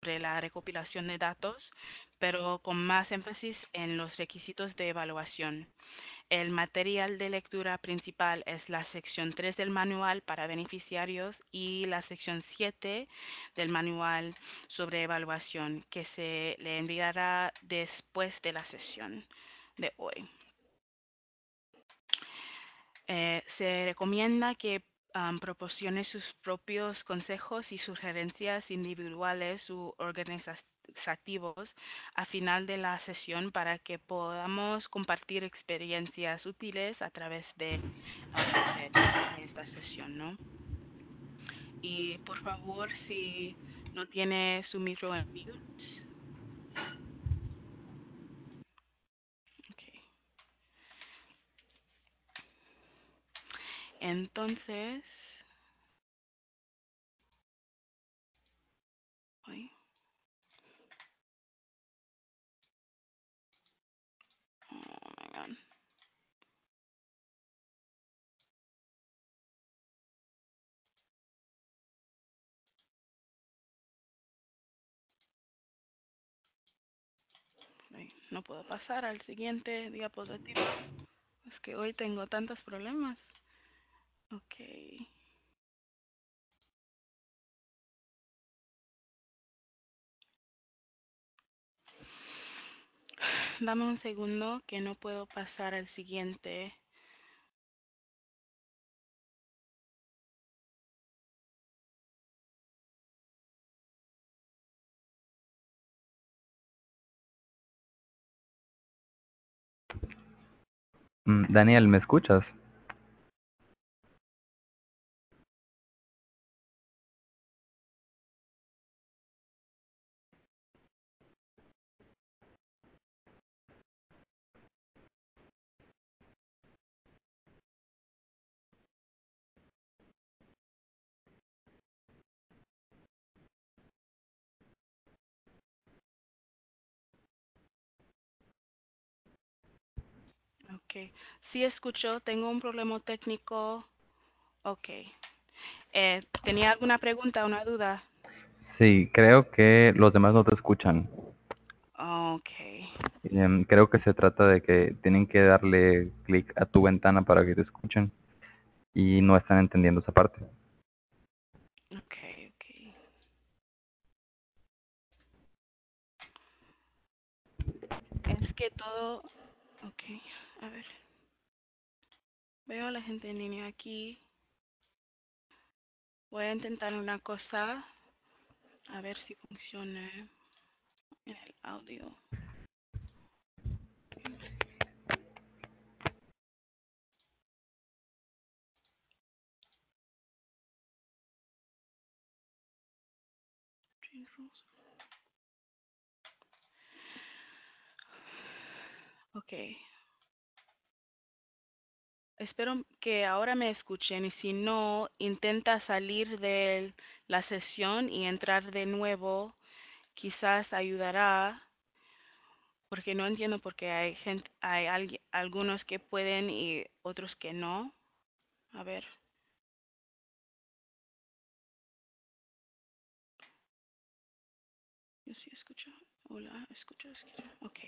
sobre la recopilación de datos, pero con más énfasis en los requisitos de evaluación. El material de lectura principal es la sección 3 del manual para beneficiarios y la sección 7 del manual sobre evaluación, que se le enviará después de la sesión de hoy. Se recomienda que proporcione sus propios consejos y sugerencias individuales u organizativos a final de la sesión para que podamos compartir experiencias útiles a través de esta sesión, ¿no? Y por favor, si no tiene su micro en mute. Okay. Entonces, ay, oh my God. Ay, no puedo pasar al siguiente diapositivo. Es que hoy tengo tantos problemas. Ok. Dame un segundo que no puedo pasar al siguiente. Daniel, ¿me escuchas? Ok. Sí escucho, tengo un problema técnico. Ok. ¿Tenía alguna pregunta o una duda? Sí, creo que los demás no te escuchan. Ok. Creo que se trata de que tienen que darle clic a tu ventana para que te escuchen y no están entendiendo esa parte. Ok, ok. Es que todo... Ok, a ver. Veo a la gente en línea aquí. Voy a intentar una cosa. A ver si funciona en el audio. Ok. Espero que ahora me escuchen y si no, intenta salir de la sesión y entrar de nuevo. Quizás ayudará, porque no entiendo por qué hay gente, algunos que pueden y otros que no. A ver. Yo sí escucho. Hola, escucho. Ok,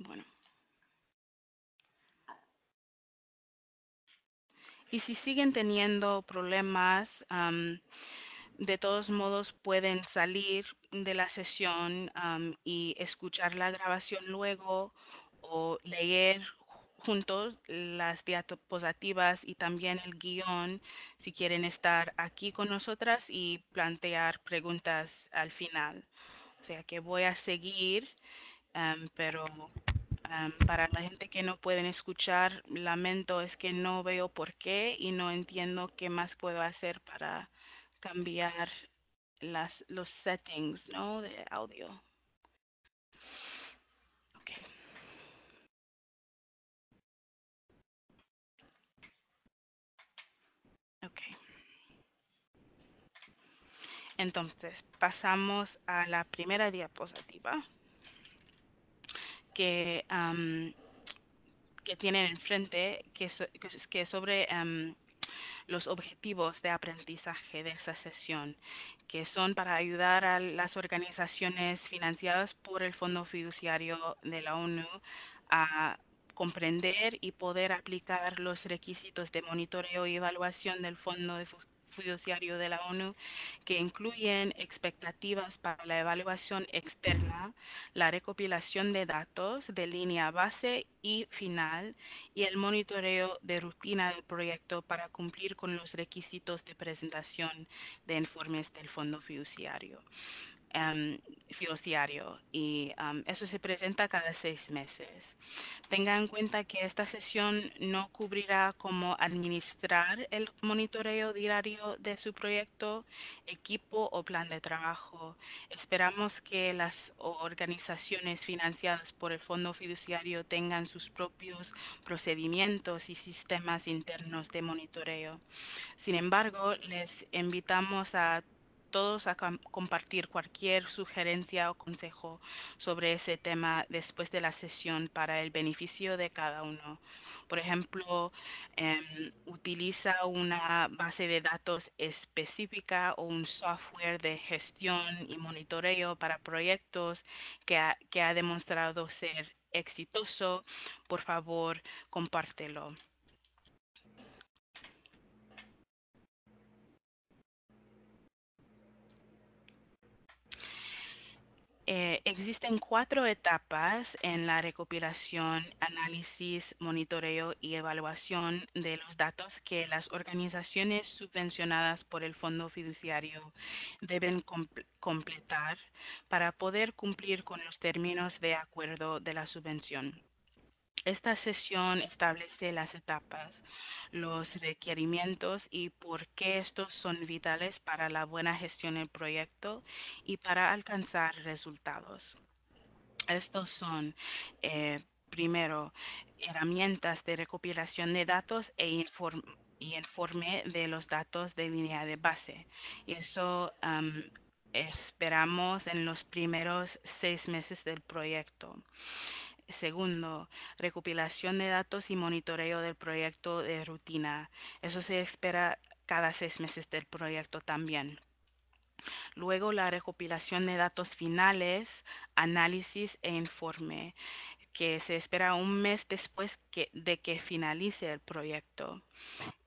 bueno. Y si siguen teniendo problemas, de todos modos pueden salir de la sesión y escuchar la grabación luego o leer juntos las diapositivas y también el guión si quieren estar aquí con nosotras y plantear preguntas al final. O sea que voy a seguir, pero para la gente que no pueden escuchar, lamento, es que no veo por qué y no entiendo qué más puedo hacer para cambiar los settings, ¿no? De audio. Okay, okay. Entonces, pasamos a la primera diapositiva que, que tienen enfrente, que es sobre los objetivos de aprendizaje de esa sesión, que son para ayudar a las organizaciones financiadas por el Fondo Fiduciario de la ONU a comprender y poder aplicar los requisitos de monitoreo y evaluación del Fiduciario de la ONU, que incluyen expectativas para la evaluación externa, la recopilación de datos de línea base y final, y el monitoreo de rutina del proyecto para cumplir con los requisitos de presentación de informes del Fondo Fiduciario, y eso se presenta cada 6 meses. Tenga en cuenta que esta sesión no cubrirá cómo administrar el monitoreo diario de su proyecto, equipo o plan de trabajo. Esperamos que las organizaciones financiadas por el Fondo Fiduciario tengan sus propios procedimientos y sistemas internos de monitoreo. Sin embargo, les invitamos a todos a compartir cualquier sugerencia o consejo sobre ese tema después de la sesión para el beneficio de cada uno. Por ejemplo, utiliza una base de datos específica o un software de gestión y monitoreo para proyectos que ha demostrado ser exitoso. Por favor, compártelo. Existen 4 etapas en la recopilación, análisis, monitoreo y evaluación de los datos que las organizaciones subvencionadas por el Fondo Fiduciario deben completar para poder cumplir con los términos de acuerdo de la subvención. Esta sesión establece las etapas, los requerimientos y por qué estos son vitales para la buena gestión del proyecto y para alcanzar resultados. Estos son, primero, herramientas de recopilación de datos y informe de los datos de línea de base. Y eso esperamos en los primeros 6 meses del proyecto. Segundo, recopilación de datos y monitoreo del proyecto de rutina. Eso se espera cada 6 meses del proyecto también. Luego, la recopilación de datos finales, análisis e informe, que se espera un mes después de que finalice el proyecto.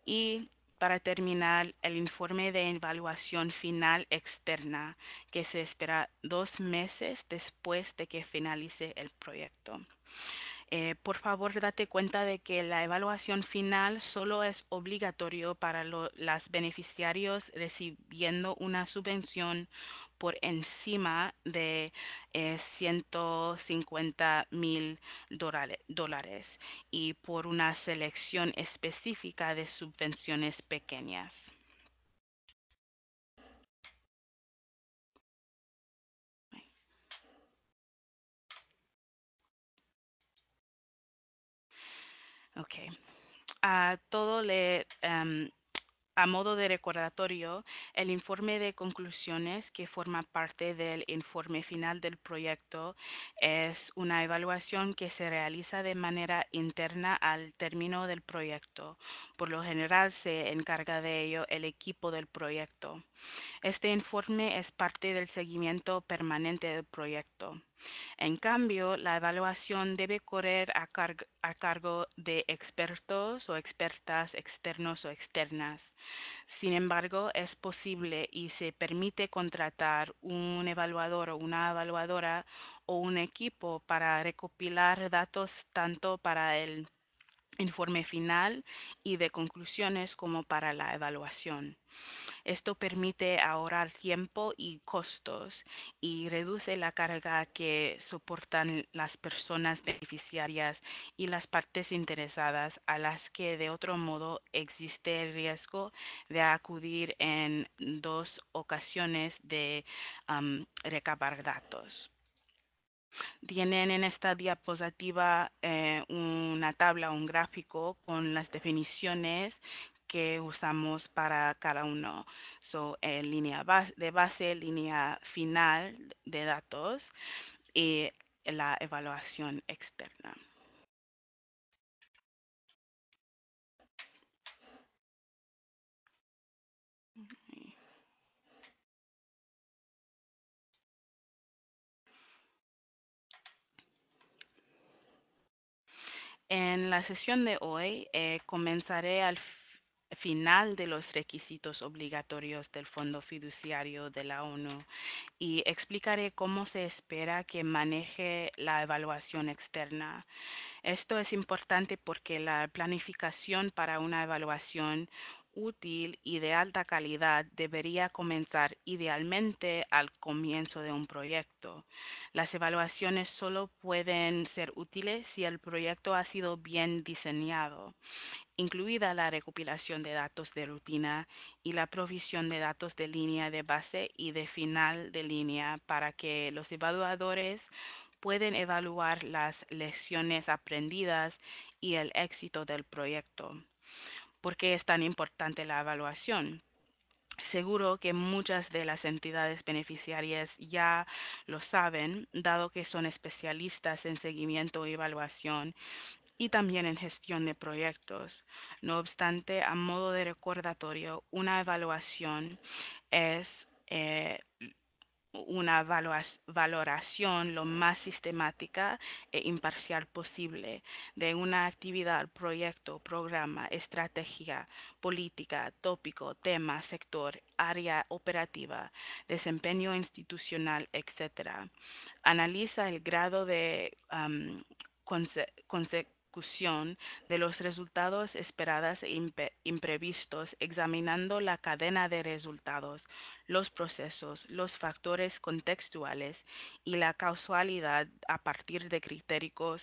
Y para terminar, el informe de evaluación final externa, que se espera 2 meses después de que finalice el proyecto. Por favor, date cuenta de que la evaluación final solo es obligatorio para los beneficiarios recibiendo una subvención por encima de $150,000 y por una selección específica de subvenciones pequeñas. Okay. Todo a modo de recordatorio, el informe de conclusiones que forma parte del informe final del proyecto es una evaluación que se realiza de manera interna al término del proyecto. Por lo general se encarga de ello el equipo del proyecto. Este informe es parte del seguimiento permanente del proyecto. En cambio, la evaluación debe correr a cargo de expertos o expertas externos o externas. Sin embargo, es posible y se permite contratar un evaluador o una evaluadora o un equipo para recopilar datos tanto para el informe final y de conclusiones como para la evaluación. Esto permite ahorrar tiempo y costos y reduce la carga que soportan las personas beneficiarias y las partes interesadas a las que de otro modo existe el riesgo de acudir en 2 ocasiones de recabar datos. Tienen en esta diapositiva una tabla, un gráfico con las definiciones que usamos para cada uno. Línea de base, línea final de datos y la evaluación externa. En la sesión de hoy comenzaré al final de los requisitos obligatorios del Fondo Fiduciario de la ONU y explicaré cómo se espera que maneje la evaluación externa. Esto es importante porque la planificación para una evaluación útil y de alta calidad debería comenzar idealmente al comienzo de un proyecto. Las evaluaciones solo pueden ser útiles si el proyecto ha sido bien diseñado, incluida la recopilación de datos de rutina y la provisión de datos de línea de base y de final de línea para que los evaluadores pueden evaluar las lecciones aprendidas y el éxito del proyecto. ¿Por qué es tan importante la evaluación? Seguro que muchas de las entidades beneficiarias ya lo saben, dado que son especialistas en seguimiento y evaluación y también en gestión de proyectos. No obstante, a modo de recordatorio, una evaluación es eh, una valoración lo más sistemática e imparcial posible de una actividad, proyecto, programa, estrategia, política, tópico, tema, sector, área operativa, desempeño institucional, etc. Analiza el grado de consecución de los resultados esperados e imprevistos, examinando la cadena de resultados, los procesos, los factores contextuales y la causalidad a partir de criterios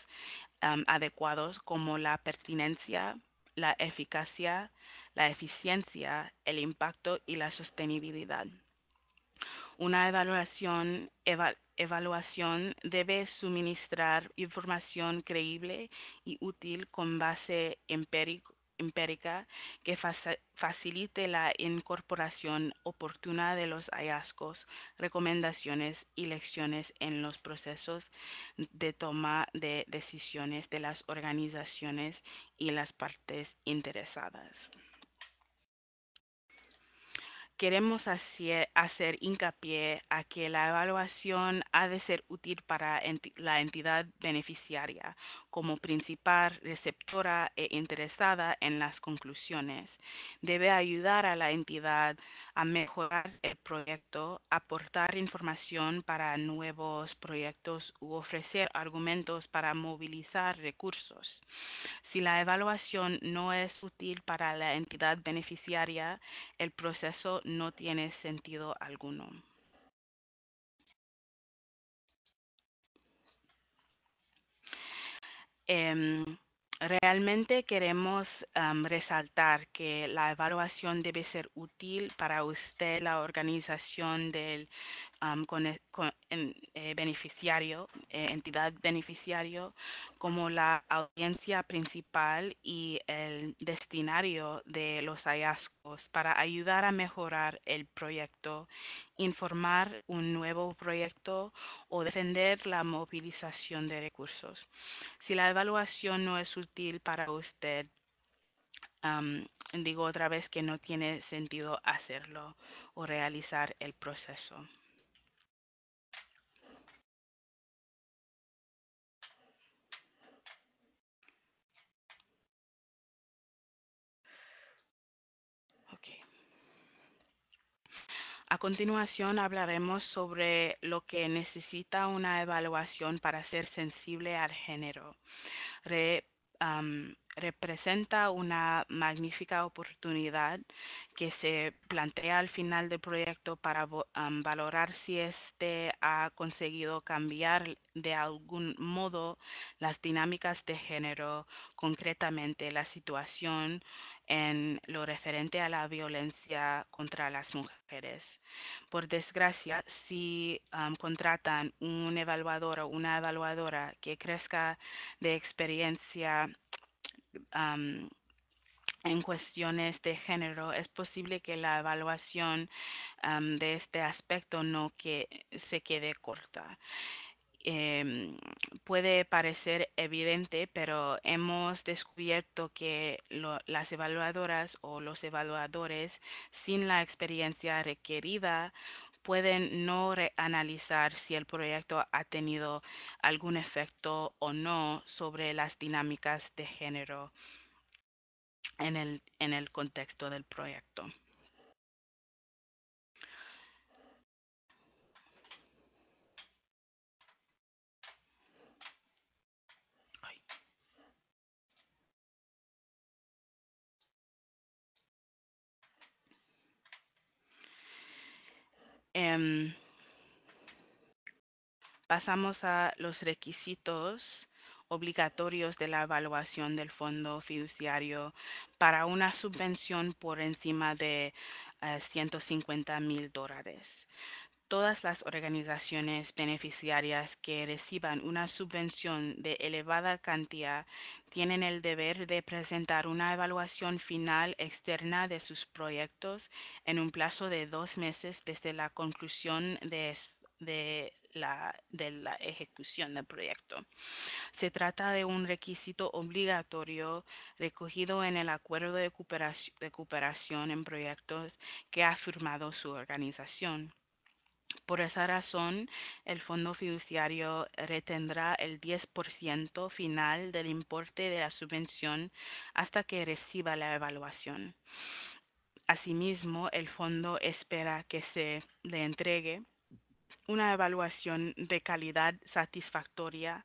adecuados como la pertinencia, la eficacia, la eficiencia, el impacto y la sostenibilidad. Una evaluación debe suministrar información creíble y útil con base empírica que facilite la incorporación oportuna de los hallazgos, recomendaciones y lecciones en los procesos de toma de decisiones de las organizaciones y las partes interesadas. Queremos hacer hincapié a que la evaluación ha de ser útil para la entidad beneficiaria como principal receptora e interesada en las conclusiones. Debe ayudar a la entidad a mejorar el proyecto, aportar información para nuevos proyectos u ofrecer argumentos para movilizar recursos. Si la evaluación no es útil para la entidad beneficiaria, el proceso no tiene sentido alguno. Em, Realmente queremos resaltar que la evaluación debe ser útil para usted, la organización del beneficiario, entidad beneficiario, como la audiencia principal y el destinario de los hallazgos para ayudar a mejorar el proyecto, informar un nuevo proyecto o defender la movilización de recursos. Si la evaluación no es útil para usted, digo otra vez que no tiene sentido hacerlo o realizar el proceso. Okay. A continuación hablaremos sobre lo que necesita una evaluación para ser sensible al género. Re- Representa una magnífica oportunidad que se plantea al final del proyecto para valorar si éste ha conseguido cambiar de algún modo las dinámicas de género, concretamente la situación en lo referente a la violencia contra las mujeres. Por desgracia, si contratan un evaluador o una evaluadora que crezca de experiencia am, en cuestiones de género, es posible que la evaluación de este aspecto no que se quede corta. Em, Puede parecer evidente, pero hemos descubierto que las evaluadoras o los evaluadores sin la experiencia requerida pueden no analizar si el proyecto ha tenido algún efecto o no sobre las dinámicas de género en el contexto del proyecto. Em, Pasamos a los requisitos obligatorios de la evaluación del fondo fiduciario para una subvención por encima de $150,000. Todas las organizaciones beneficiarias que reciban una subvención de elevada cantidad tienen el deber de presentar una evaluación final externa de sus proyectos en un plazo de 2 meses desde la conclusión de la ejecución del proyecto. Se trata de un requisito obligatorio recogido en el Acuerdo de Cooperación en Proyectos que ha firmado su organización. Por esa razón, el fondo fiduciario retendrá el 10% final del importe de la subvención hasta que reciba la evaluación. Asimismo, el fondo espera que se le entregue una evaluación de calidad satisfactoria.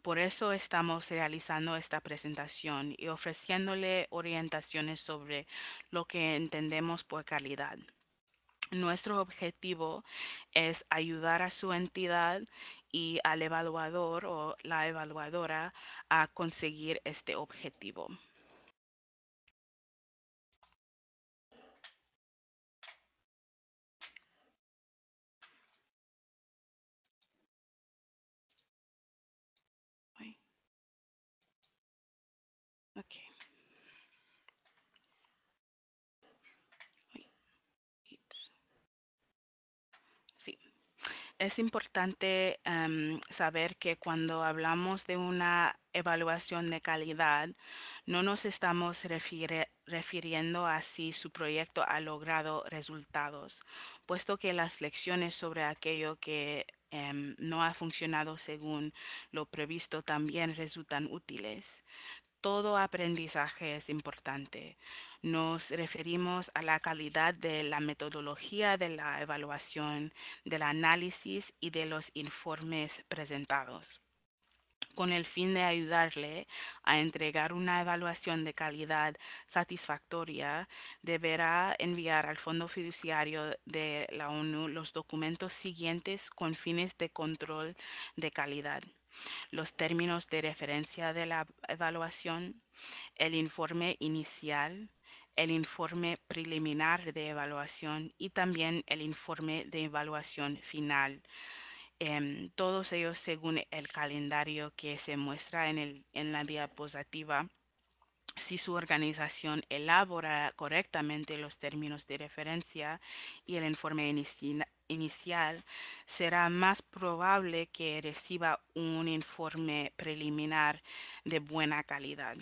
Por eso estamos realizando esta presentación y ofreciéndole orientaciones sobre lo que entendemos por calidad. Nuestro objetivo es ayudar a su entidad y al evaluador o la evaluadora a conseguir este objetivo. Okay. Sí. Es importante saber que cuando hablamos de una evaluación de calidad, no nos estamos refiriendo a si su proyecto ha logrado resultados, puesto que las lecciones sobre aquello que no ha funcionado según lo previsto también resultan útiles. Todo aprendizaje es importante. Nos referimos a la calidad de la metodología de la evaluación, del análisis y de los informes presentados. Con el fin de ayudarle a entregar una evaluación de calidad satisfactoria, deberá enviar al Fondo Fiduciario de la ONU los documentos siguientes con fines de control de calidad: los términos de referencia de la evaluación, el informe inicial, el informe preliminar de evaluación y también el informe de evaluación final. Todos ellos según el calendario que se muestra en la diapositiva. Si su organización elabora correctamente los términos de referencia y el informe inicial, será más probable que reciba un informe preliminar de buena calidad.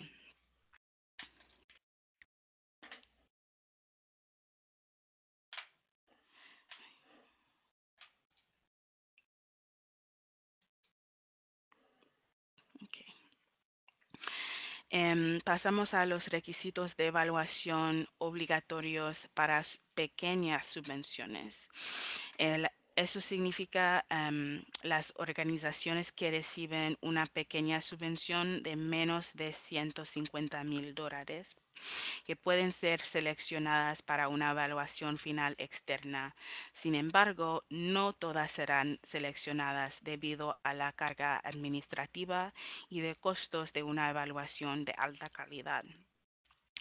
Okay. Pasamos a los requisitos de evaluación obligatorios para pequeñas subvenciones. Eso significa las organizaciones que reciben una pequeña subvención de menos de $150,000, que pueden ser seleccionadas para una evaluación final externa. Sin embargo, no todas serán seleccionadas debido a la carga administrativa y de costos de una evaluación de alta calidad.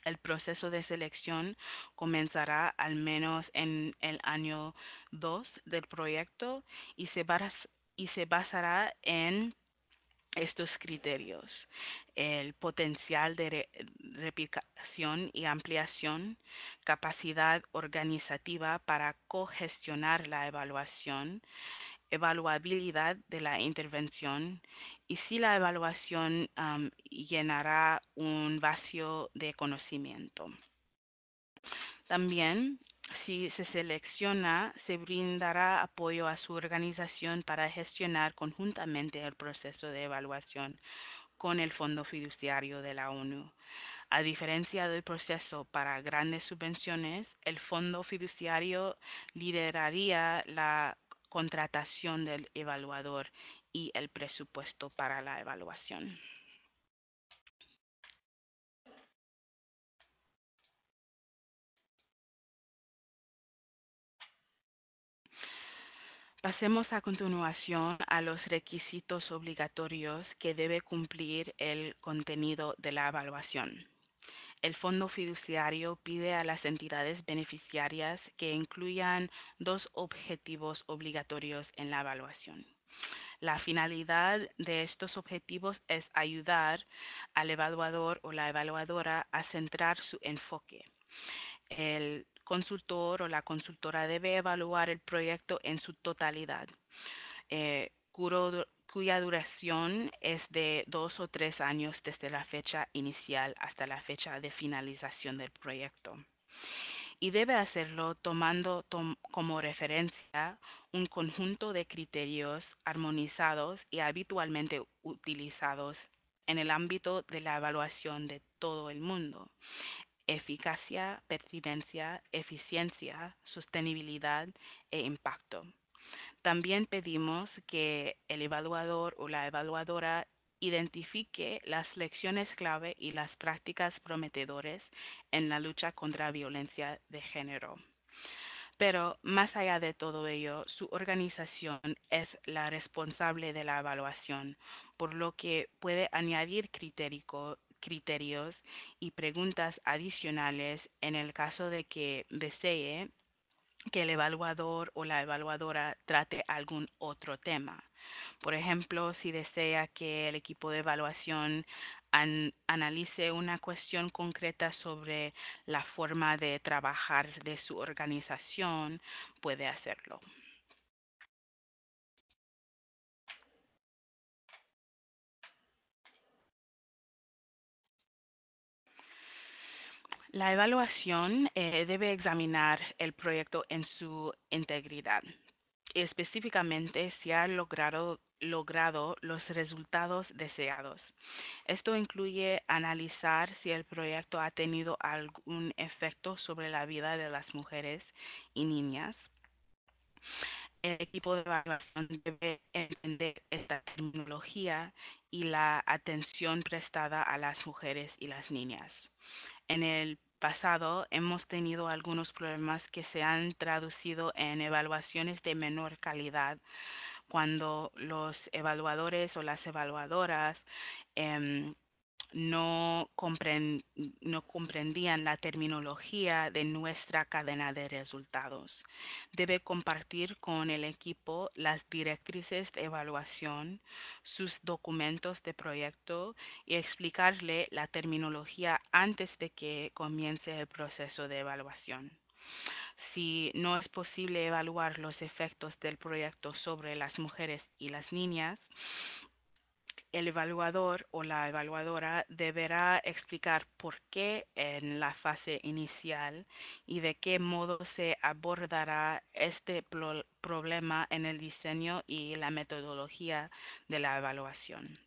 El proceso de selección comenzará al menos en el año 2 del proyecto y se basará en estos criterios: el potencial de replicación y ampliación, capacidad organizativa para cogestionar la evaluación, evaluabilidad de la intervención y si la evaluación llenará un vacío de conocimiento. También Si se selecciona, se brindará apoyo a su organización para gestionar conjuntamente el proceso de evaluación con el Fondo Fiduciario de la ONU. A diferencia del proceso para grandes subvenciones, el Fondo Fiduciario lideraría la contratación del evaluador y el presupuesto para la evaluación. Pasemos a continuación a los requisitos obligatorios que debe cumplir el contenido de la evaluación. El Fondo Fiduciario pide a las entidades beneficiarias que incluyan dos objetivos obligatorios en la evaluación. La finalidad de estos objetivos es ayudar al evaluador o la evaluadora a centrar su enfoque. El consultor o la consultora debe evaluar el proyecto en su totalidad, cuya duración es de 2 o 3 años desde la fecha inicial hasta la fecha de finalización del proyecto. Y debe hacerlo tomando como referencia un conjunto de criterios armonizados y habitualmente utilizados en el ámbito de la evaluación de todo el mundo: eficacia, pertinencia, eficiencia, sostenibilidad e impacto. También pedimos que el evaluador o la evaluadora identifique las lecciones clave y las prácticas prometedoras en la lucha contra violencia de género. Pero más allá de todo ello, su organización es la responsable de la evaluación, por lo que puede añadir criterios y preguntas adicionales en el caso de que desee que el evaluador o la evaluadora trate algún otro tema. Por ejemplo, si desea que el equipo de evaluación analice una cuestión concreta sobre la forma de trabajar de su organización, puede hacerlo. La evaluación debe examinar el proyecto en su integridad, específicamente si ha logrado los resultados deseados. Esto incluye analizar si el proyecto ha tenido algún efecto sobre la vida de las mujeres y niñas. El equipo de evaluación debe entender esta terminología y la atención prestada a las mujeres y las niñas. En el pasado hemos tenido algunos problemas que se han traducido en evaluaciones de menor calidad cuando los evaluadores o las evaluadoras em, no, no comprendían la terminología de nuestra cadena de resultados. Debe compartir con el equipo las directrices de evaluación, sus documentos de proyecto y explicarle la terminología antes de que comience el proceso de evaluación. Si no es posible evaluar los efectos del proyecto sobre las mujeres y las niñas, el evaluador o la evaluadora deberá explicar por qué en la fase inicial y de qué modo se abordará este problema en el diseño y la metodología de la evaluación.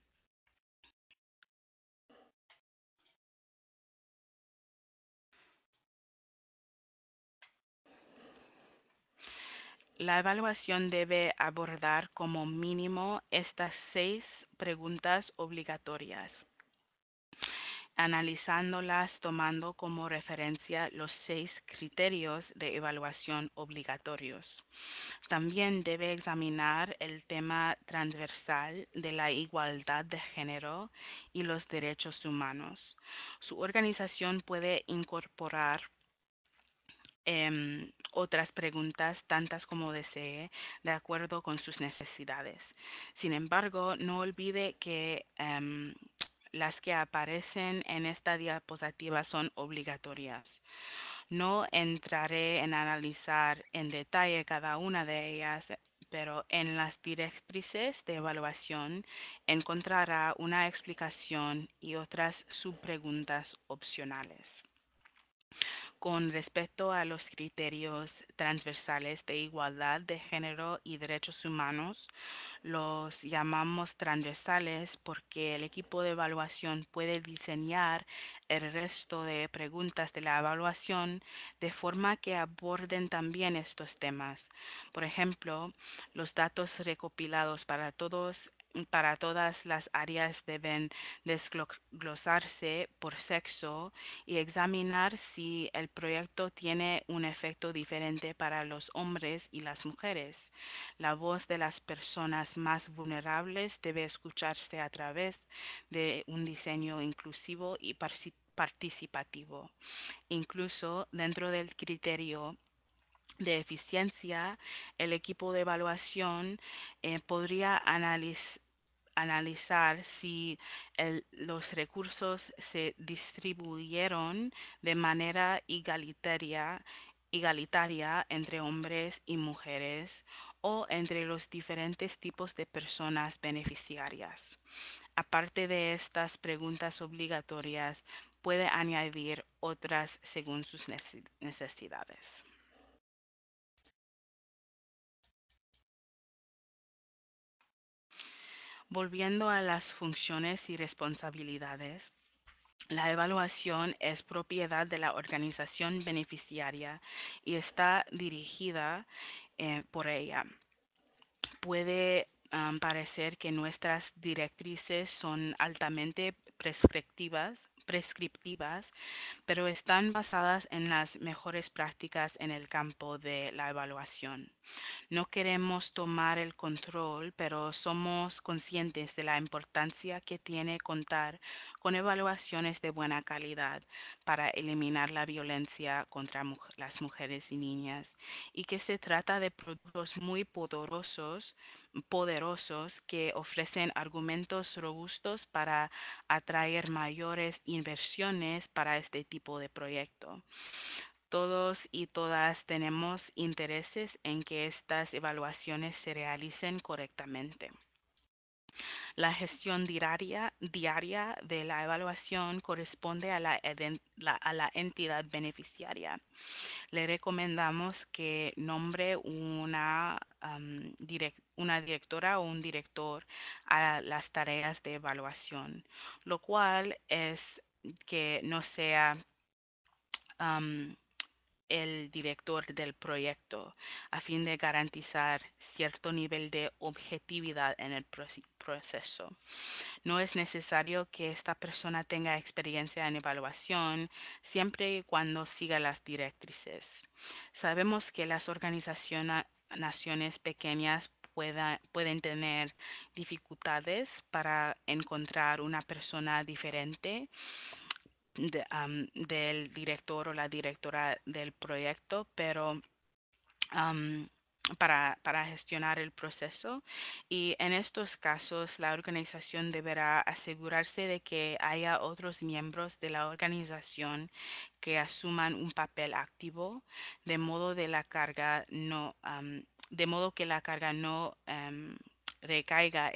La evaluación debe abordar como mínimo estas 6 preguntas obligatorias, analizándolas tomando como referencia los 6 criterios de evaluación obligatorios. También debe examinar el tema transversal de la igualdad de género y los derechos humanos. Su organización puede incorporar otras preguntas, tantas como desee, de acuerdo con sus necesidades. Sin embargo, no olvide que las que aparecen en esta diapositiva son obligatorias. No entraré en analizar en detalle cada una de ellas, pero en las directrices de evaluación encontrará una explicación y otras subpreguntas opcionales. Con respecto a los criterios transversales de igualdad de género y derechos humanos, los llamamos transversales porque el equipo de evaluación puede diseñar el resto de preguntas de la evaluación de forma que aborden también estos temas. Por ejemplo, los datos recopilados para todas las áreas deben desglosarse por sexo y examinar si el proyecto tiene un efecto diferente para los hombres y las mujeres. La voz de las personas más vulnerables debe escucharse a través de un diseño inclusivo y participativo. Incluso dentro del criterio de eficiencia, el equipo de evaluación podría analizar si los recursos se distribuyeron de manera igualitaria entre hombres y mujeres o entre los diferentes tipos de personas beneficiarias. Aparte de estas preguntas obligatorias, puede añadir otras según sus necesidades. Volviendo a las funciones y responsabilidades, la evaluación es propiedad de la organización beneficiaria y está dirigida por ella. Puede parecer que nuestras directrices son altamente prescriptivas, pero están basadas en las mejores prácticas en el campo de la evaluación. No queremos tomar el control, pero somos conscientes de la importancia que tiene contar con evaluaciones de buena calidad para eliminar la violencia contra las mujeres y niñas y que se trata de productos muy poderosos que ofrecen argumentos robustos para atraer mayores inversiones para este tipo de proyecto. Todos y todas tenemos intereses en que estas evaluaciones se realicen correctamente. La gestión diaria de la evaluación corresponde a la entidad beneficiaria. Le recomendamos que nombre una directora o un director a las tareas de evaluación, lo cual es que no sea el director del proyecto a fin de garantizar cierto nivel de objetividad en el proceso. No es necesario que esta persona tenga experiencia en evaluación siempre y cuando siga las directrices. Sabemos que las naciones pequeñas pueden tener dificultades para encontrar una persona diferente del director o la directora del proyecto, pero am, para gestionar el proceso. Y en estos casos, la organización deberá asegurarse de que haya otros miembros de la organización que asuman un papel activo, de modo de modo que la carga no recaiga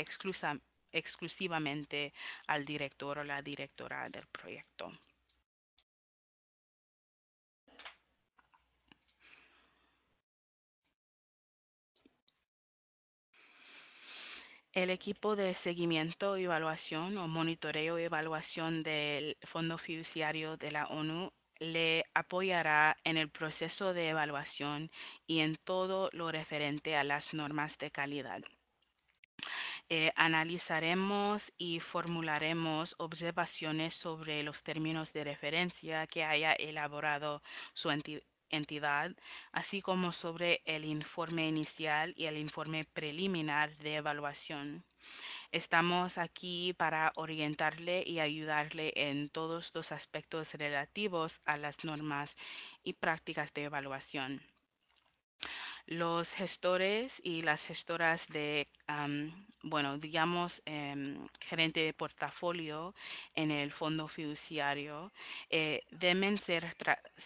exclusivamente al director o la directora del proyecto. El equipo de seguimiento, evaluación o monitoreo y evaluación del Fondo Fiduciario de la ONU le apoyará en el proceso de evaluación y en todo lo referente a las normas de calidad. Analizaremos y formularemos observaciones sobre los términos de referencia que haya elaborado su entidad, así como sobre el informe inicial y el informe preliminar de evaluación. Estamos aquí para orientarle y ayudarle en todos los aspectos relativos a las normas y prácticas de evaluación. Los gestores y las gestoras digamos, gerente de portafolio en el fondo fiduciario, deben ser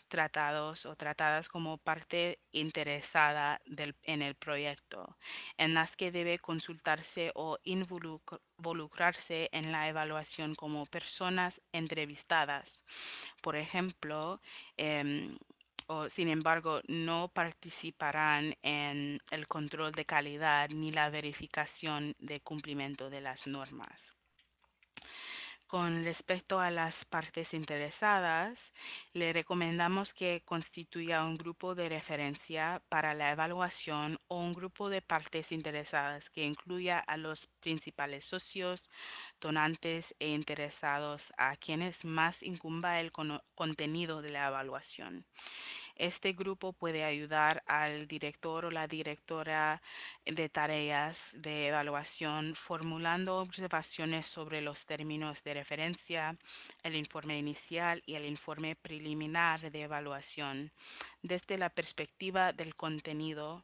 tratados o tratadas como parte interesada en el proyecto, en las que debe consultarse o involucrarse en la evaluación como personas entrevistadas. Por ejemplo, o sin embargo no participarán en el control de calidad ni la verificación de cumplimiento de las normas. Con respecto a las partes interesadas, le recomendamos que constituya un grupo de referencia para la evaluación o un grupo de partes interesadas que incluya a los principales socios, donantes e interesados a quienes más incumba el contenido de la evaluación. Este grupo puede ayudar al director o la directora de tareas de evaluación formulando observaciones sobre los términos de referencia, el informe inicial y el informe preliminar de evaluación desde la perspectiva del contenido.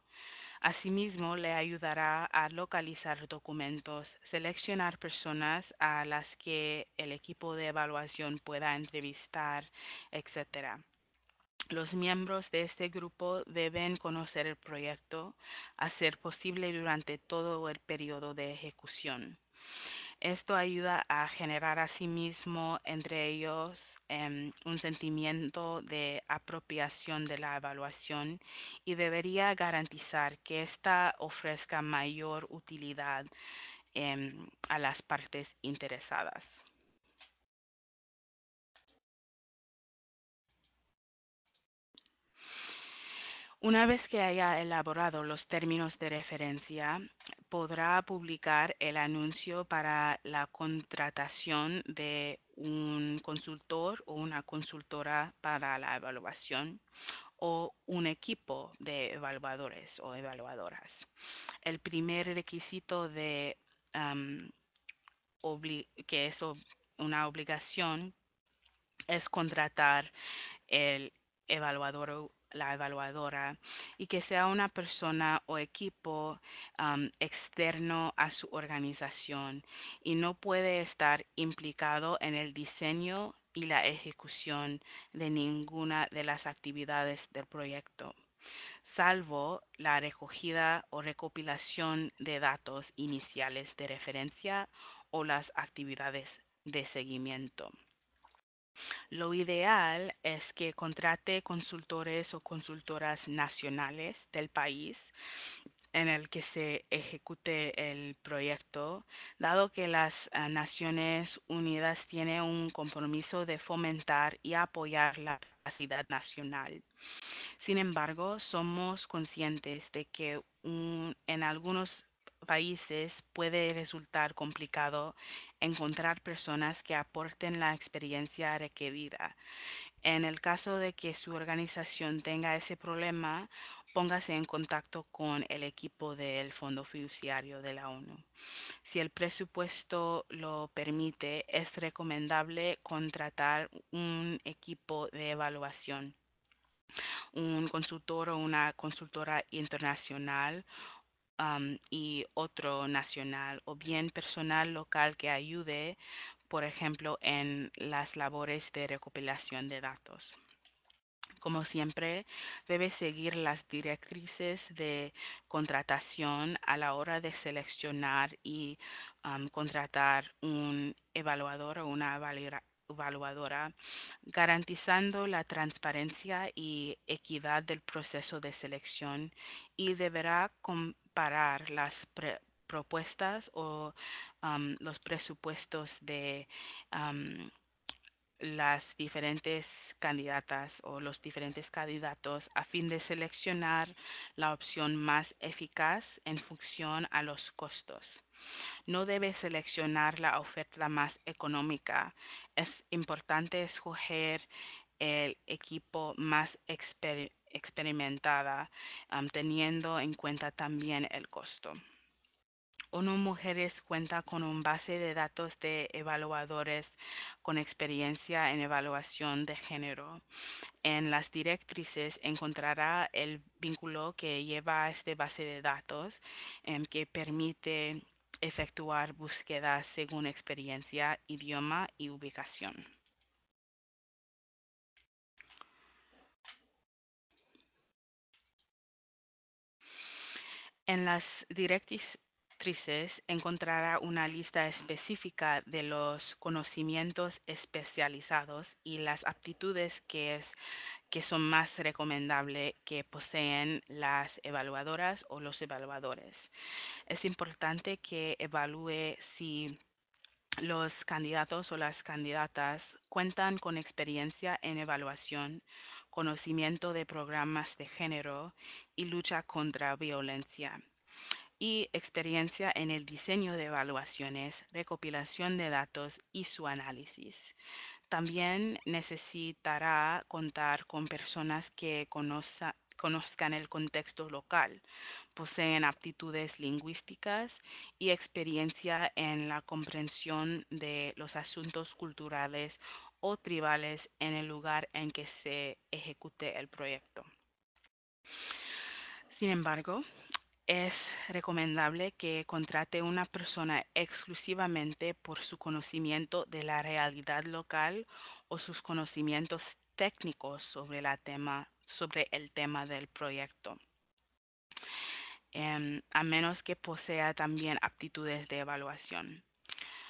Asimismo, le ayudará a localizar documentos, seleccionar personas a las que el equipo de evaluación pueda entrevistar, etc. Los miembros de este grupo deben conocer el proyecto, a ser posible durante todo el periodo de ejecución. Esto ayuda a generar asimismo entre ellos un sentimiento de apropiación de la evaluación y debería garantizar que ésta ofrezca mayor utilidad a las partes interesadas. Una vez que haya elaborado los términos de referencia, podrá publicar el anuncio para la contratación de un consultor o una consultora para la evaluación o un equipo de evaluadores o evaluadoras. El primer requisito um, que es una obligación es contratar el evaluador o la evaluadora y que sea una persona o equipo externo a su organización y no puede estar implicado en el diseño y la ejecución de ninguna de las actividades del proyecto, salvo la recogida o recopilación de datos iniciales de referencia o las actividades de seguimiento. Lo ideal es que contrate consultores o consultoras nacionales del país en el que se ejecute el proyecto, dado que las Naciones Unidas tienen un compromiso de fomentar y apoyar la capacidad nacional. Sin embargo, somos conscientes de que en algunos países puede resultar complicado encontrar personas que aporten la experiencia requerida. En el caso de que su organización tenga ese problema, póngase en contacto con el equipo del Fondo Fiduciario de la ONU. Si el presupuesto lo permite, es recomendable contratar un equipo de evaluación, un consultor o una consultora internacional y otro nacional, o bien personal local que ayude, por ejemplo, en las labores de recopilación de datos. Como siempre, debe seguir las directrices de contratación a la hora de seleccionar y contratar un evaluador o una evaluadora, garantizando la transparencia y equidad del proceso de selección, y deberá comparar las propuestas o los presupuestos de las diferentes candidatas o los diferentes candidatos a fin de seleccionar la opción más eficaz en función a los costos. No debe seleccionar la oferta más económica. Es importante escoger el equipo más experimentada, teniendo en cuenta también el costo. ONU Mujeres cuenta con un base de datos de evaluadores con experiencia en evaluación de género. En las directrices encontrará el vínculo que lleva a este base de datos, que permite efectuar búsquedas según experiencia, idioma y ubicación. En las directrices encontrará una lista específica de los conocimientos especializados y las aptitudes que son más recomendables que poseen las evaluadoras o los evaluadores. Es importante que evalúe si los candidatos o las candidatas cuentan con experiencia en evaluación, conocimiento de programas de género y lucha contra violencia, y experiencia en el diseño de evaluaciones, recopilación de datos y su análisis. También necesitará contar con personas que conozcan el contexto local, poseen aptitudes lingüísticas y experiencia en la comprensión de los asuntos culturales o tribales en el lugar en que se ejecute el proyecto. Sin embargo, es recomendable que contrate una persona exclusivamente por su conocimiento de la realidad local o sus conocimientos técnicos sobre el tema del proyecto, a menos que posea también aptitudes de evaluación.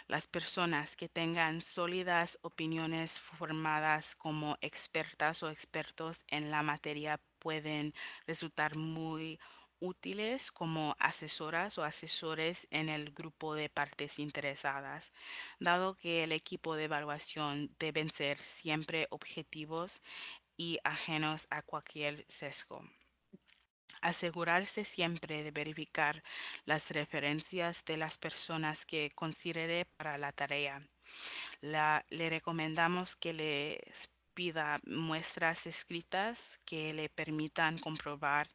Las personas que tengan sólidas opiniones formadas como expertas o expertos en la materia pueden resultar muy útiles como asesoras o asesores en el grupo de partes interesadas, dado que el equipo de evaluación deben ser siempre objetivos y ajenos a cualquier sesgo. Asegurarse siempre de verificar las referencias de las personas que considere para la tarea. Le recomendamos que les pida muestras escritas que le permitan comprobar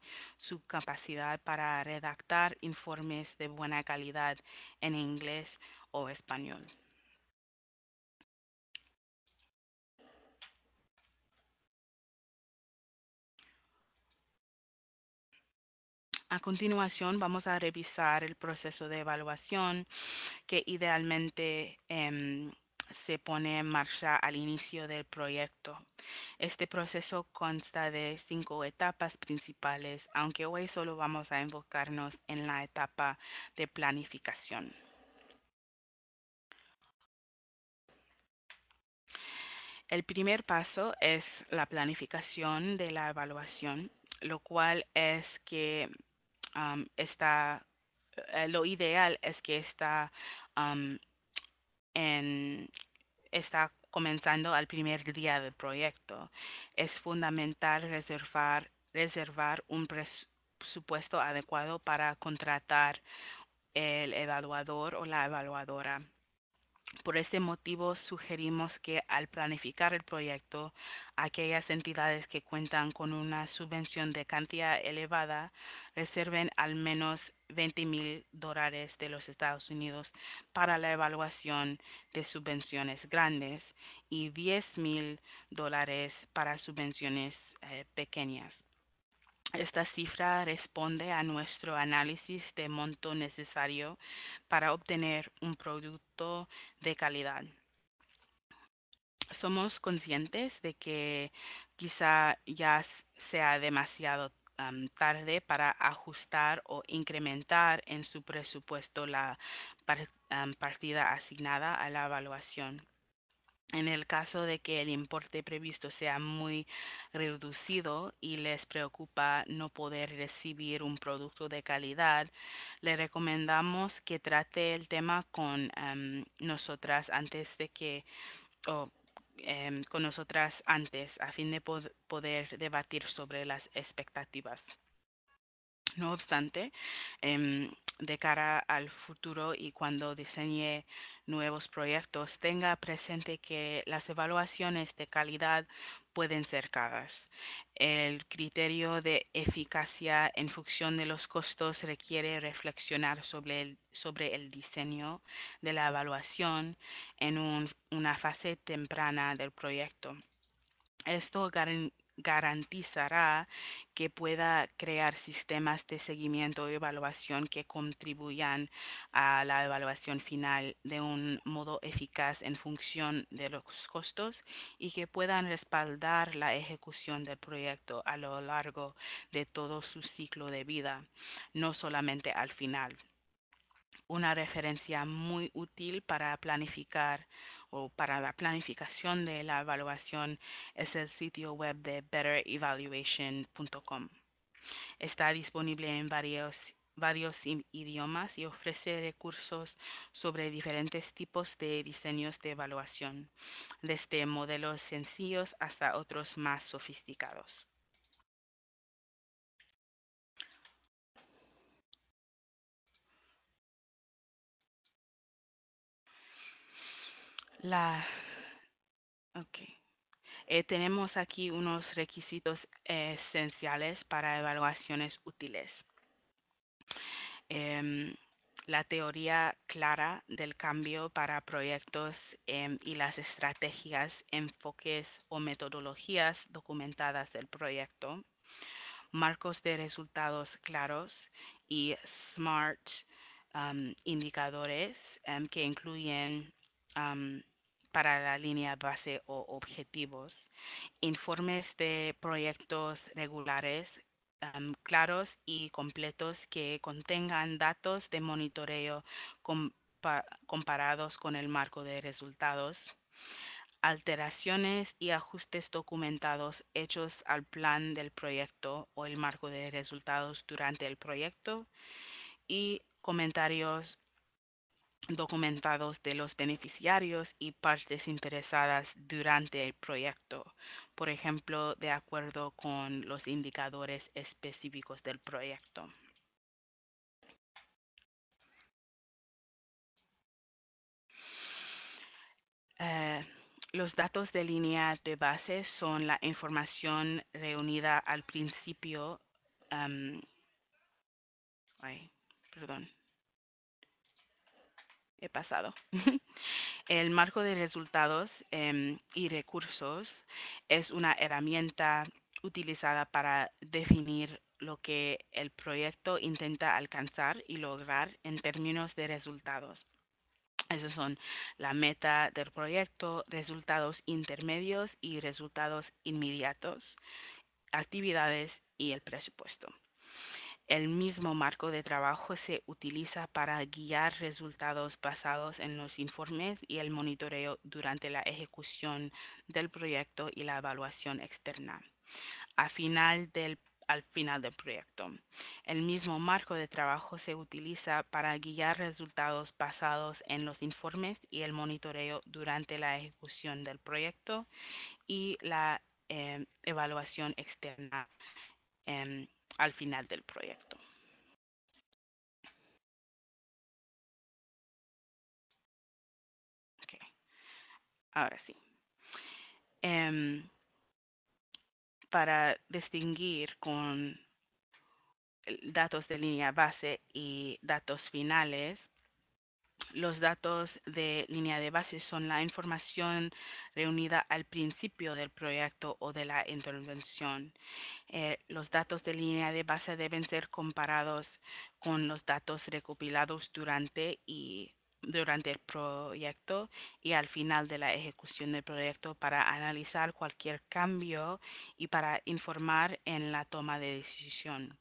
su capacidad para redactar informes de buena calidad en inglés o español. A continuación, vamos a revisar el proceso de evaluación que idealmente se pone en marcha al inicio del proyecto. Este proceso consta de 5 etapas principales, aunque hoy solo vamos a enfocarnos en la etapa de planificación. El primer paso es la planificación de la evaluación, lo cual es que lo ideal es que um, en, está comenzando al primer día del proyecto. Es fundamental reservar un presupuesto adecuado para contratar el evaluador o la evaluadora. Por ese motivo, sugerimos que al planificar el proyecto, aquellas entidades que cuentan con una subvención de cantidad elevada reserven al menos $20,000 de los Estados Unidos para la evaluación de subvenciones grandes y $10,000 para subvenciones pequeñas. Esta cifra responde a nuestro análisis de monto necesario para obtener un producto de calidad. Somos conscientes de que quizá ya sea demasiado tarde para ajustar o incrementar en su presupuesto la partida asignada a la evaluación. En el caso de que el importe previsto sea muy reducido y les preocupa no poder recibir un producto de calidad, le recomendamos que trate el tema con nosotras antes de que o con nosotras antes a fin de poder debatir sobre las expectativas. No obstante, de cara al futuro y cuando diseñe nuevos proyectos, tenga presente que las evaluaciones de calidad pueden ser caras. El criterio de eficacia en función de los costos requiere reflexionar sobre el diseño de la evaluación en una fase temprana del proyecto. Esto garantizará que pueda crear sistemas de seguimiento y evaluación que contribuyan a la evaluación final de un modo eficaz en función de los costos y que puedan respaldar la ejecución del proyecto a lo largo de todo su ciclo de vida, no solamente al final. Una referencia muy útil para planificar o para la planificación de la evaluación es el sitio web de betterevaluation.com. Está disponible en varios idiomas y ofrece recursos sobre diferentes tipos de diseños de evaluación, desde modelos sencillos hasta otros más sofisticados. La, okay. Tenemos aquí unos requisitos esenciales para evaluaciones útiles. Em, la teoría clara del cambio para proyectos y las estrategias, enfoques o metodologías documentadas del proyecto, marcos de resultados claros y SMART indicadores que incluyen para la línea base o objetivos, informes de proyectos regulares claros y completos que contengan datos de monitoreo comparados con el marco de resultados, alteraciones y ajustes documentados hechos al plan del proyecto o el marco de resultados durante el proyecto y comentarios documentados de los beneficiarios y partes interesadas durante el proyecto, por ejemplo, de acuerdo con los indicadores específicos del proyecto. Eh, los datos de línea de base son la información reunida al principio. Um, ay, perdón, he pasado. El marco de resultados y recursos es una herramienta utilizada para definir lo que el proyecto intenta alcanzar y lograr en términos de resultados. Esos son la meta del proyecto, resultados intermedios y resultados inmediatos, actividades y el presupuesto. El mismo marco de trabajo se utiliza para guiar resultados basados en los informes y el monitoreo durante la ejecución del proyecto y la evaluación externa. Al final del proyecto. El mismo marco de trabajo se utiliza para guiar resultados basados en los informes y el monitoreo durante la ejecución del proyecto y la evaluación externa em, al final del proyecto. Okay. Ahora sí. Para distinguir con datos de línea base y datos finales, los datos de línea de base son la información reunida al principio del proyecto o de la intervención. Los datos de línea de base deben ser comparados con los datos recopilados durante el proyecto y al final de la ejecución del proyecto para analizar cualquier cambio y para informar en la toma de decisión.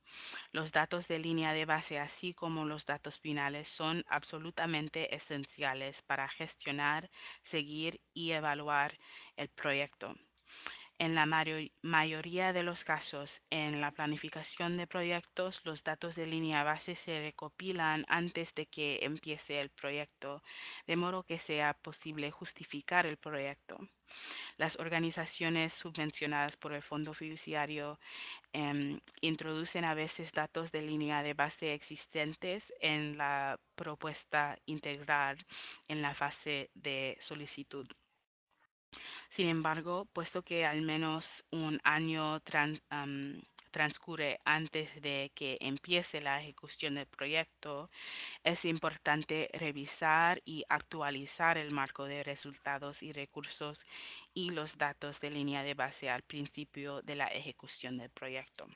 Los datos de línea de base, así como los datos finales, son absolutamente esenciales para gestionar, seguir y evaluar el proyecto. En la mayoría de los casos, en la planificación de proyectos, los datos de línea base se recopilan antes de que empiece el proyecto, de modo que sea posible justificar el proyecto. Las organizaciones subvencionadas por el Fondo Fiduciario introducen a veces datos de línea de base existentes en la propuesta integral en la fase de solicitud. Sin embargo, puesto que al menos un año transcurre antes de que empiece la ejecución del proyecto, es importante revisar y actualizar el marco de resultados y recursos y los datos de línea de base al principio de la ejecución del proyecto.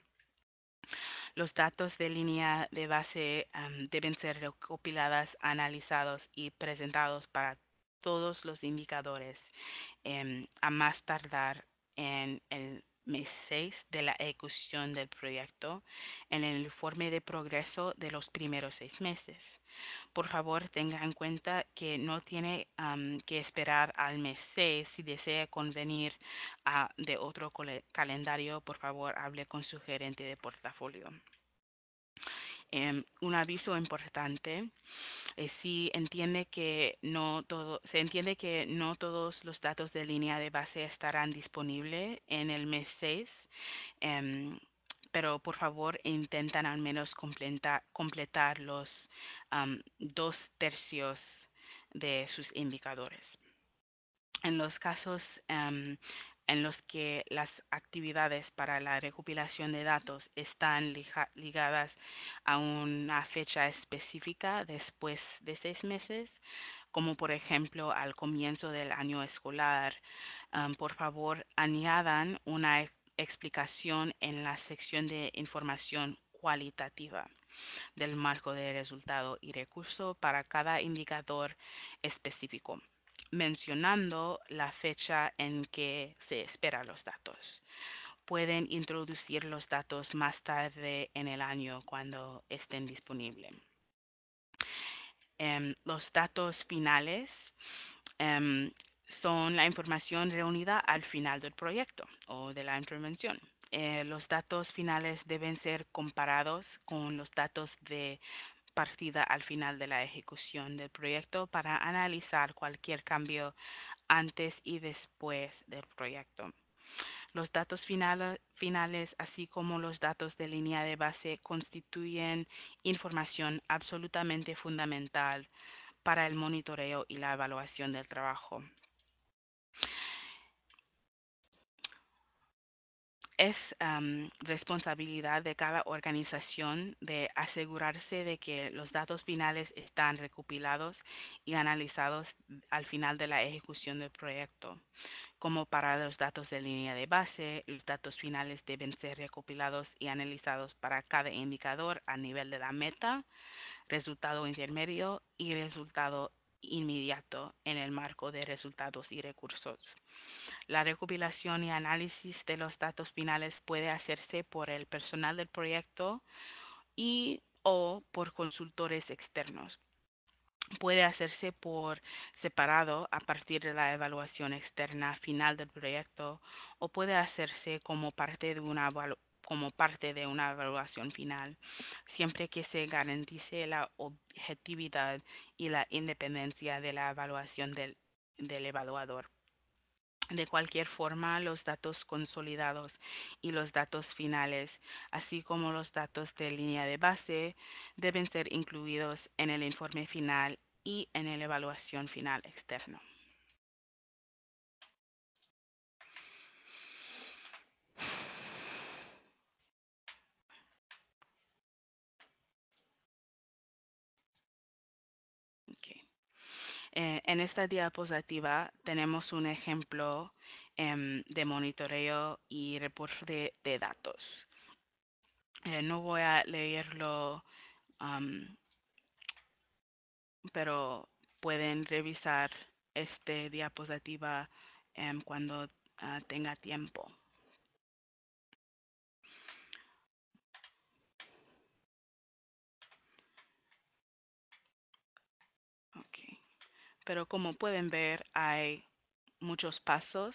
Los datos de línea de base deben ser recopilados, analizados y presentados para todos los indicadores a más tardar en el mes 6 de la ejecución del proyecto en el informe de progreso de los primeros 6 meses. Por favor, tenga en cuenta que no tiene que esperar al mes 6 si desea convenir de otro calendario. Por favor, hable con su gerente de portafolio. Un aviso importante si entiende que no todo, se entiende que no todos los datos de línea de base estarán disponibles en el mes 6, em, pero por favor intentan al menos completar los 2/3 de sus indicadores. En los casos en los que las actividades para la recopilación de datos están ligadas a una fecha específica después de 6 meses, como por ejemplo al comienzo del año escolar, por favor añadan una explicación en la sección de información cualitativa del marco de resultado y recurso para cada indicador específico, mencionando la fecha en que se esperan los datos. Pueden introducir los datos más tarde en el año cuando estén disponibles. Los datos finales em, son la información reunida al final del proyecto o de la intervención. Los datos finales deben ser comparados con los datos de partida al final de la ejecución del proyecto para analizar cualquier cambio antes y después del proyecto. Los datos finales, así como los datos de línea de base, constituyen información absolutamente fundamental para el monitoreo y la evaluación del trabajo. Es responsabilidad de cada organización de asegurarse de que los datos finales están recopilados y analizados al final de la ejecución del proyecto. Como para los datos de línea de base, los datos finales deben ser recopilados y analizados para cada indicador a nivel de la meta, resultado intermedio y resultado inmediato en el marco de resultados y recursos. La recopilación y análisis de los datos finales puede hacerse por el personal del proyecto y o por consultores externos. Puede hacerse por separado a partir de la evaluación externa final del proyecto o puede hacerse como parte de una evaluación final, siempre que se garantice la objetividad y la independencia de la evaluación del evaluador. De cualquier forma, los datos consolidados y los datos finales, así como los datos de línea de base, deben ser incluidos en el informe final y en la evaluación final externa. Okay. En esta diapositiva tenemos un ejemplo de monitoreo y reporte de datos. No voy a leerlo, pero pueden revisar esta diapositiva cuando tenga tiempo. Okay. Pero como pueden ver, hay muchos pasos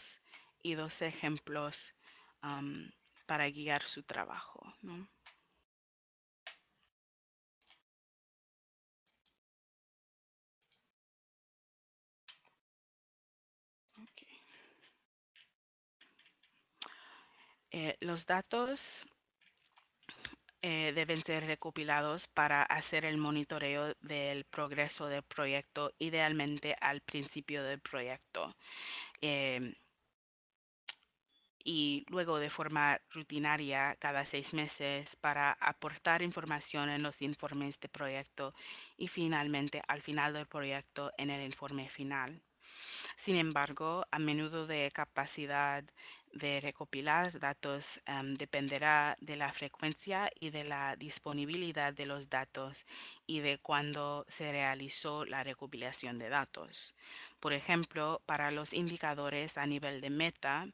y 2 ejemplos para guiar su trabajo, ¿no? Okay. Los datos deben ser recopilados para hacer el monitoreo del progreso del proyecto, idealmente al principio del proyecto. Y luego de forma rutinaria cada 6 meses para aportar información en los informes de proyecto y finalmente al final del proyecto en el informe final. Sin embargo, a menudo de capacidad de recopilar datos dependerá de la frecuencia y de la disponibilidad de los datos y de cuándo se realizó la recopilación de datos. Por ejemplo, para los indicadores a nivel de meta,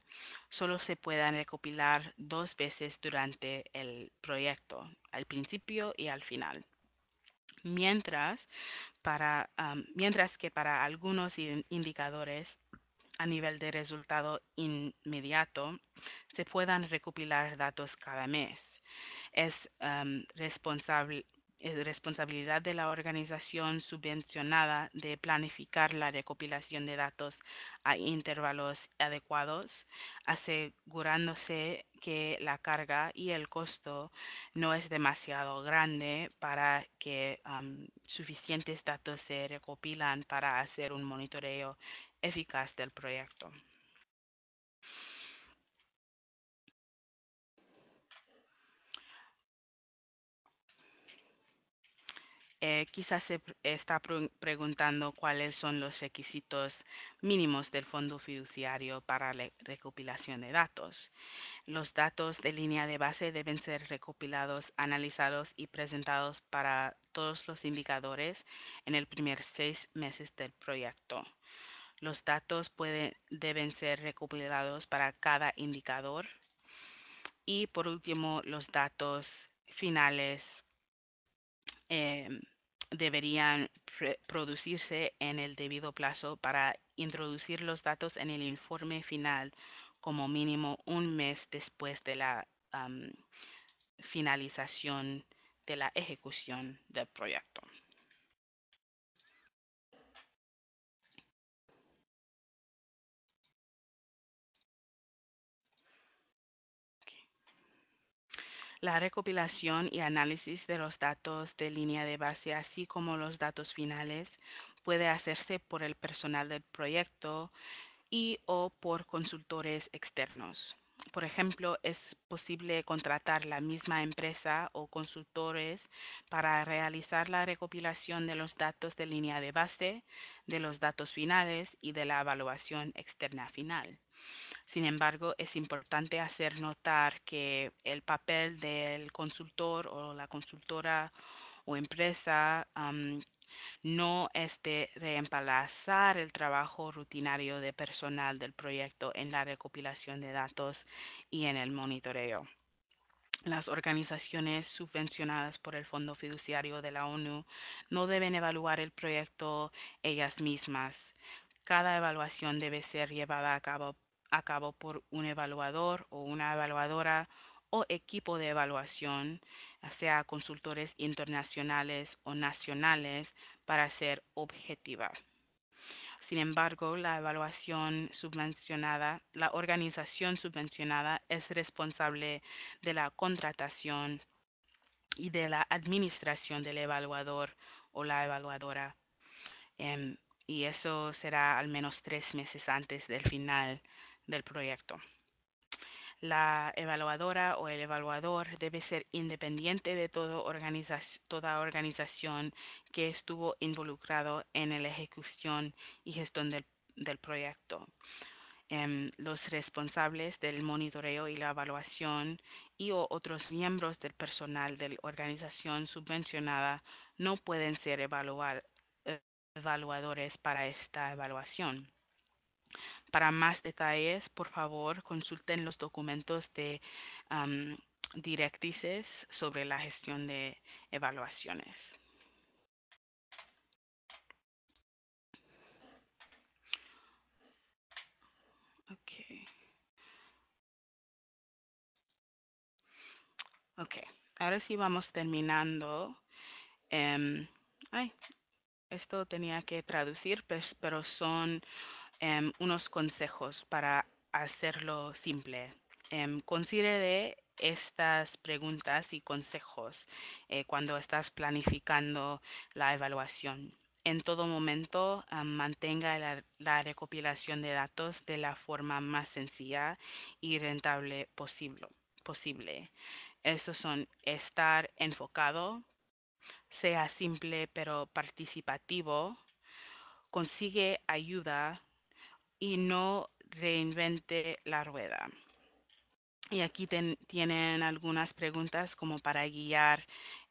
solo se pueden recopilar 2 veces durante el proyecto, al principio y al final. Mientras, mientras que para algunos indicadores a nivel de resultado inmediato se puedan recopilar datos cada mes. Es es responsabilidad de la organización subvencionada de planificar la recopilación de datos a intervalos adecuados, asegurándose que la carga y el costo no es demasiado grande para que suficientes datos se recopilan para hacer un monitoreo eficaz del proyecto. Quizás se está preguntando cuáles son los requisitos mínimos del fondo fiduciario para la recopilación de datos. Los datos de línea de base deben ser recopilados, analizados y presentados para todos los indicadores en el primer 6 meses del proyecto. Los datos deben ser recopilados para cada indicador y por último los datos finales eh, deberían producirse en el debido plazo para introducir los datos en el informe final como mínimo un mes después de la finalización de la ejecución del proyecto. La recopilación y análisis de los datos de línea de base, así como los datos finales, puede hacerse por el personal del proyecto y o por consultores externos. Por ejemplo, es posible contratar la misma empresa o consultores para realizar la recopilación de los datos de línea de base, de los datos finales y de la evaluación externa final. Sin embargo, es importante hacer notar que el papel del consultor o la consultora o empresa no es de reemplazar el trabajo rutinario de personal del proyecto en la recopilación de datos y en el monitoreo. Las organizaciones subvencionadas por el Fondo Fiduciario de la ONU no deben evaluar el proyecto ellas mismas. Cada evaluación debe ser llevada a cabo por un evaluador o una evaluadora o equipo de evaluación, sea consultores internacionales o nacionales, para ser objetiva. Sin embargo, la organización subvencionada es responsable de la contratación y de la administración del evaluador o la evaluadora, em, y eso será al menos 3 meses antes del final del proyecto. La evaluadora o el evaluador debe ser independiente de toda organización que estuvo involucrado en la ejecución y gestión del proyecto. Los responsables del monitoreo y la evaluación y o otros miembros del personal de la organización subvencionada no pueden ser evaluadores para esta evaluación. Para más detalles, por favor, consulten los documentos de directrices sobre la gestión de evaluaciones. Okay. Okay. Ahora sí vamos terminando. Em, ay, esto tenía que traducir, pero son unos consejos para hacerlo simple. Considere estas preguntas y consejos cuando estás planificando la evaluación. En todo momento, mantenga la recopilación de datos de la forma más sencilla y rentable posible. Esos son estar enfocado, sea simple pero participativo, consigue ayuda y no reinvente la rueda. Y aquí tienen algunas preguntas como para guiar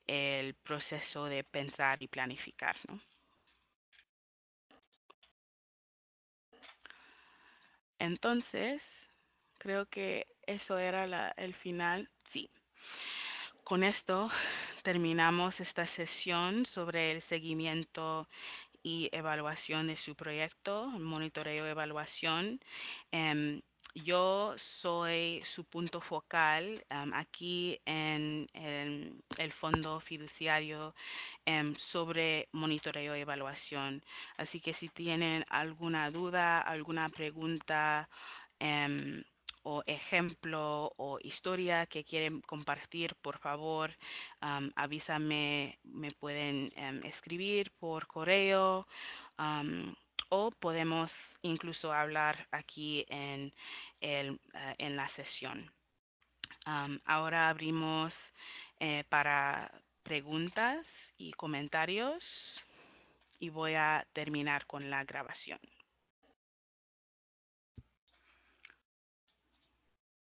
el proceso de pensar y planificar, ¿no? Entonces, creo que eso era el final. Sí. con esto terminamos esta sesión sobre el seguimiento y evaluación de su proyecto, monitoreo y evaluación. Em, yo soy su punto focal aquí en el fondo fiduciario sobre monitoreo y evaluación. Así que si tienen alguna duda, alguna pregunta, em, o ejemplo o historia que quieren compartir, por favor, avísame, me pueden escribir por correo, am, o podemos incluso hablar aquí en la sesión. Ahora abrimos para preguntas y comentarios y voy a terminar con la grabación.